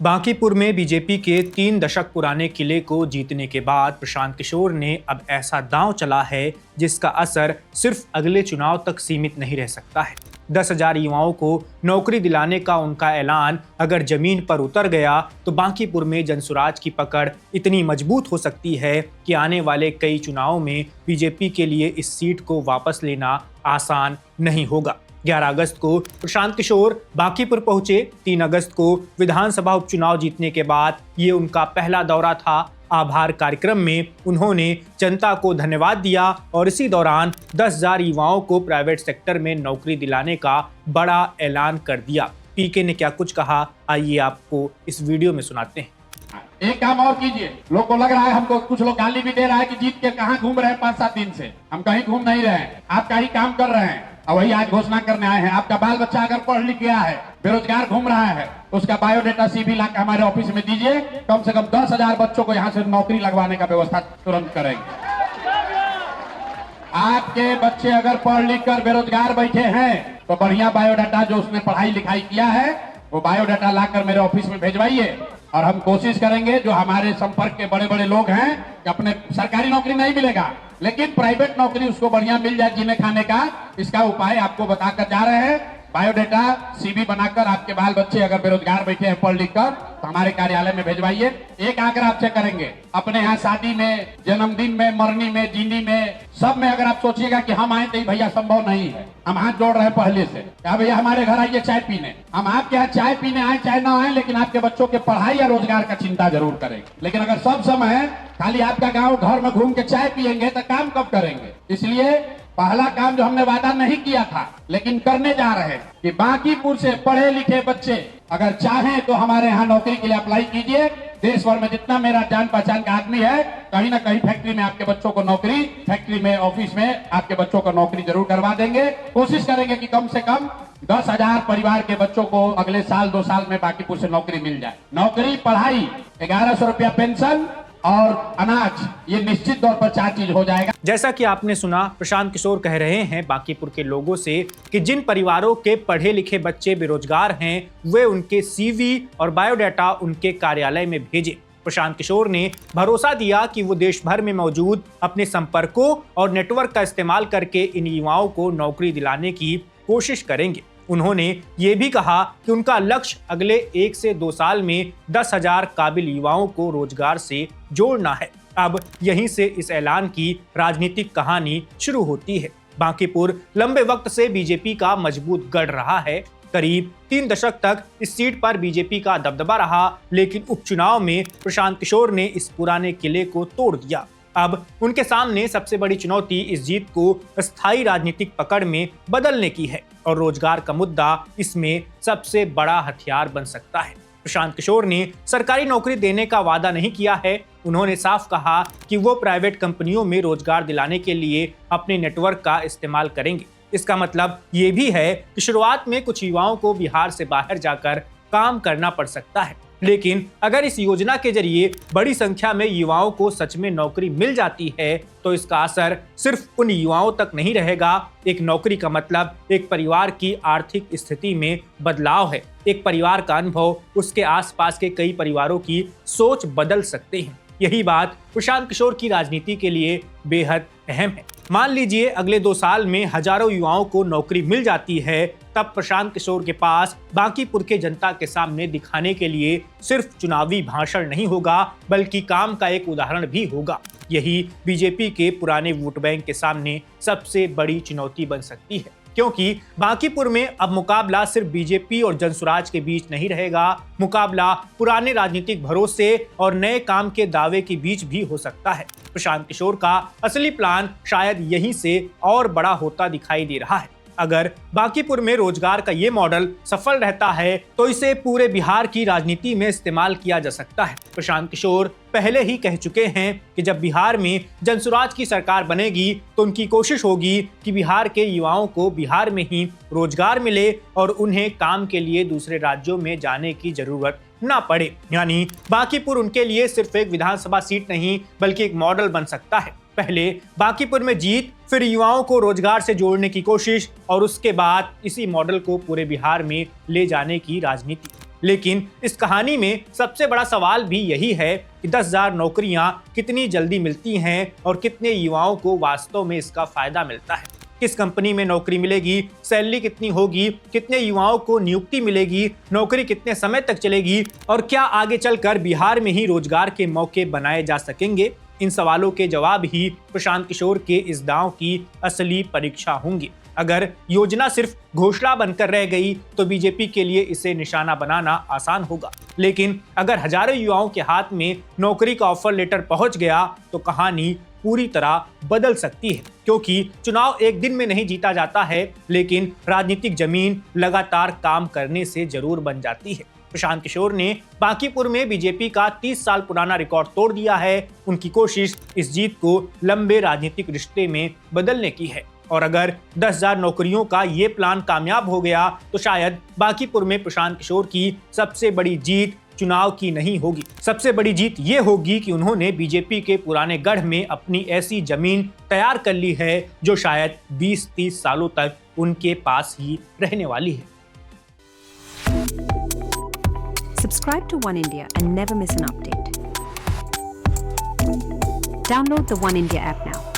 बांकीपुर में बीजेपी के 3 दशक पुराने किले को जीतने के बाद प्रशांत किशोर ने अब ऐसा दांव चला है जिसका असर सिर्फ अगले चुनाव तक सीमित नहीं रह सकता है। 10,000 युवाओं को नौकरी दिलाने का उनका ऐलान अगर जमीन पर उतर गया तो बांकीपुर में जनसुराज की पकड़ इतनी मजबूत हो सकती है कि आने वाले कई चुनावों में बीजेपी के लिए इस सीट को वापस लेना आसान नहीं होगा। 11 अगस्त को प्रशांत किशोर बांकीपुर पहुंचे। 3 अगस्त को विधानसभा उपचुनाव जीतने के बाद ये उनका पहला दौरा था। आभार कार्यक्रम में उन्होंने जनता को धन्यवाद दिया और इसी दौरान 10,000 युवाओं को प्राइवेट सेक्टर में नौकरी दिलाने का बड़ा ऐलान कर दिया। पीके ने क्या कुछ कहा, आइए आपको इस वीडियो में सुनाते हैं। एक काम और कीजिए। लोग को लग रहा है, हमको कुछ लोग गाली भी दे रहा है कि जीत के कहाँ घूम रहे हैं 5-7 दिन से। हम कहीं घूम नहीं रहे हैं, आप कहीं काम कर रहे हैं और वही आज घोषणा करने आए हैं। आपका बाल बच्चा अगर पढ़ लिख गया है, बेरोजगार घूम रहा है, उसका बायोडाटा CV ला के हमारे ऑफिस में दीजिए। कम से कम 10,000 बच्चों को यहाँ से नौकरी लगवाने का व्यवस्था तुरंत करेंगे। आपके बच्चे अगर पढ़ लिख कर बेरोजगार बैठे हैं तो बढ़िया बायोडाटा जो उसने पढ़ाई लिखाई किया है वो बायोडाटा लाकर मेरे ऑफिस में भेजवाइए और हम कोशिश करेंगे। जो हमारे संपर्क के बड़े बड़े लोग हैं कि अपने सरकारी नौकरी नहीं मिलेगा लेकिन प्राइवेट नौकरी उसको बढ़िया मिल जाए जीने खाने का, इसका उपाय आपको बताकर जा रहे हैं। बायोडाटा CV बनाकर आपके बाल बच्चे अगर बेरोजगार बैठे हैं पढ़ लिख कर तो हमारे कार्यालय में भेजवाइए। एक आग्रह आपसे करेंगे, अपने यहाँ शादी में, जन्मदिन में, मरनी में, जीनी में, सब में अगर आप सोचिएगा कि हम आए तो भैया संभव नहीं है। हम हाथ जोड़ रहे हैं पहले से, क्या भैया हमारे घर आइए चाय पीने। हम आपके यहाँ चाय पीने आए चाहे ना आए, लेकिन आपके बच्चों के पढ़ाई या रोजगार का चिंता जरूर करेंगे। लेकिन अगर सब समय खाली आपका गाँव घर में घूम के चाय पियेंगे तो काम कब करेंगे। इसलिए पहला काम जो हमने वादा नहीं किया था लेकिन करने जा रहे हैं कि बांकीपुर से पढ़े लिखे बच्चे अगर चाहें तो हमारे यहाँ नौकरी के लिए अप्लाई कीजिए। देश भर में जितना मेरा जान पहचान का आदमी है, कहीं ना कहीं फैक्ट्री में आपके बच्चों को नौकरी, फैक्ट्री में, ऑफिस में आपके बच्चों को नौकरी जरूर करवा देंगे। कोशिश करेंगे कि कम से कम 10,000 परिवार के बच्चों को अगले साल 2 साल में बांकीपुर से नौकरी मिल जाए। नौकरी, पढ़ाई, 1100 रुपया पेंशन और अनाज, ये निश्चित तौर पर 4 चीज हो जाएगा। जैसा कि आपने सुना, प्रशांत किशोर कह रहे हैं बांकीपुर के लोगों से कि जिन परिवारों के पढ़े लिखे बच्चे बेरोजगार हैं वे उनके CV और बायोडाटा उनके कार्यालय में भेजें। प्रशांत किशोर ने भरोसा दिया कि वो देश भर में मौजूद अपने संपर्कों और नेटवर्क का इस्तेमाल करके इन युवाओं को नौकरी दिलाने की कोशिश करेंगे। उन्होंने ये भी कहा कि उनका लक्ष्य अगले 1 से 2 साल में 10,000 काबिल युवाओं को रोजगार से जोड़ना है। अब यहीं से इस ऐलान की राजनीतिक कहानी शुरू होती है। बांकीपुर लंबे वक्त से बीजेपी का मजबूत गढ़ रहा है। करीब 3 दशक तक इस सीट पर बीजेपी का दबदबा रहा, लेकिन उपचुनाव में प्रशांत किशोर ने इस पुराने किले को तोड़ दिया। अब उनके सामने सबसे बड़ी चुनौती इस जीत को स्थायी राजनीतिक पकड़ में बदलने की है और रोजगार का मुद्दा इसमें सबसे बड़ा हथियार बन सकता है। प्रशांत किशोर ने सरकारी नौकरी देने का वादा नहीं किया है। उन्होंने साफ कहा कि वो प्राइवेट कंपनियों में रोजगार दिलाने के लिए अपने नेटवर्क का इस्तेमाल करेंगे। इसका मतलब ये भी है कि शुरुआत में कुछ युवाओं को बिहार से बाहर जाकर काम करना पड़ सकता है, लेकिन अगर इस योजना के जरिए बड़ी संख्या में युवाओं को सच में नौकरी मिल जाती है तो इसका असर सिर्फ उन युवाओं तक नहीं रहेगा। एक नौकरी का मतलब एक परिवार की आर्थिक स्थिति में बदलाव है। एक परिवार का अनुभव उसके आसपास के कई परिवारों की सोच बदल सकते हैं। यही बात प्रशांत किशोर की राजनीति के लिए बेहद अहम है। मान लीजिए अगले 2 साल में हजारों युवाओं को नौकरी मिल जाती है, तब प्रशांत किशोर के पास बांकीपुर के जनता के सामने दिखाने के लिए सिर्फ चुनावी भाषण नहीं होगा बल्कि काम का एक उदाहरण भी होगा। यही बीजेपी के पुराने वोट बैंक के सामने सबसे बड़ी चुनौती बन सकती है, क्योंकि बांकीपुर में अब मुकाबला सिर्फ बीजेपी और जनसुराज के बीच नहीं रहेगा। मुकाबला पुराने राजनीतिक भरोसे और नए काम के दावे के बीच भी हो सकता है। प्रशांत किशोर का असली प्लान शायद यहीं से और बड़ा होता दिखाई दे रहा है। अगर बांकीपुर में रोजगार का ये मॉडल सफल रहता है तो इसे पूरे बिहार की राजनीति में इस्तेमाल किया जा सकता है। प्रशांत किशोर पहले ही कह चुके हैं कि जब बिहार में जनसुराज की सरकार बनेगी तो उनकी कोशिश होगी कि बिहार के युवाओं को बिहार में ही रोजगार मिले और उन्हें काम के लिए दूसरे राज्यों में जाने की जरूरत ना पड़े। यानी बांकीपुर उनके लिए सिर्फ एक विधानसभा सीट नहीं बल्कि एक मॉडल बन सकता है। पहले बांकीपुर में जीत, फिर युवाओं को रोजगार से जोड़ने की कोशिश और उसके बाद इसी मॉडल को पूरे बिहार में ले जाने की राजनीति। लेकिन इस कहानी में सबसे बड़ा सवाल भी यही है कि 10,000 नौकरियां कितनी जल्दी मिलती हैं और कितने युवाओं को वास्तव में इसका फायदा मिलता है। किस कंपनी में नौकरी मिलेगी, सैलरी कितनी होगी, कितने युवाओं को नियुक्ति मिलेगी, नौकरी कितने समय तक चलेगी और क्या आगे चलकर बिहार में ही रोजगार के मौके बनाए जा सकेंगे। इन सवालों के जवाब ही प्रशांत किशोर के इस दांव की असली परीक्षा होंगी। अगर योजना सिर्फ घोषणा बनकर रह गई तो बीजेपी के लिए इसे निशाना बनाना आसान होगा, लेकिन अगर हजारों युवाओं के हाथ में नौकरी का ऑफर लेटर पहुंच गया तो कहानी पूरी तरह बदल सकती है। क्योंकि चुनाव एक दिन में नहीं जीता जाता है, लेकिन राजनीतिक जमीन लगातार काम करने से जरूर बन जाती है। प्रशांत किशोर ने बांकीपुर में बीजेपी का 30 साल पुराना रिकॉर्ड तोड़ दिया है। उनकी कोशिश इस जीत को लंबे राजनीतिक रिश्ते में बदलने की है और अगर 10,000 नौकरियों का ये प्लान कामयाब हो गया तो शायद बांकीपुर में प्रशांत किशोर की सबसे बड़ी जीत चुनाव की नहीं होगी। सबसे बड़ी जीत ये होगी कि उन्होंने बीजेपी के पुराने गढ़ में अपनी ऐसी जमीन तैयार कर ली है जो शायद 20-30 सालों तक उनके पास ही रहने वाली है। Subscribe to One India and never miss an update. Download the One India app now.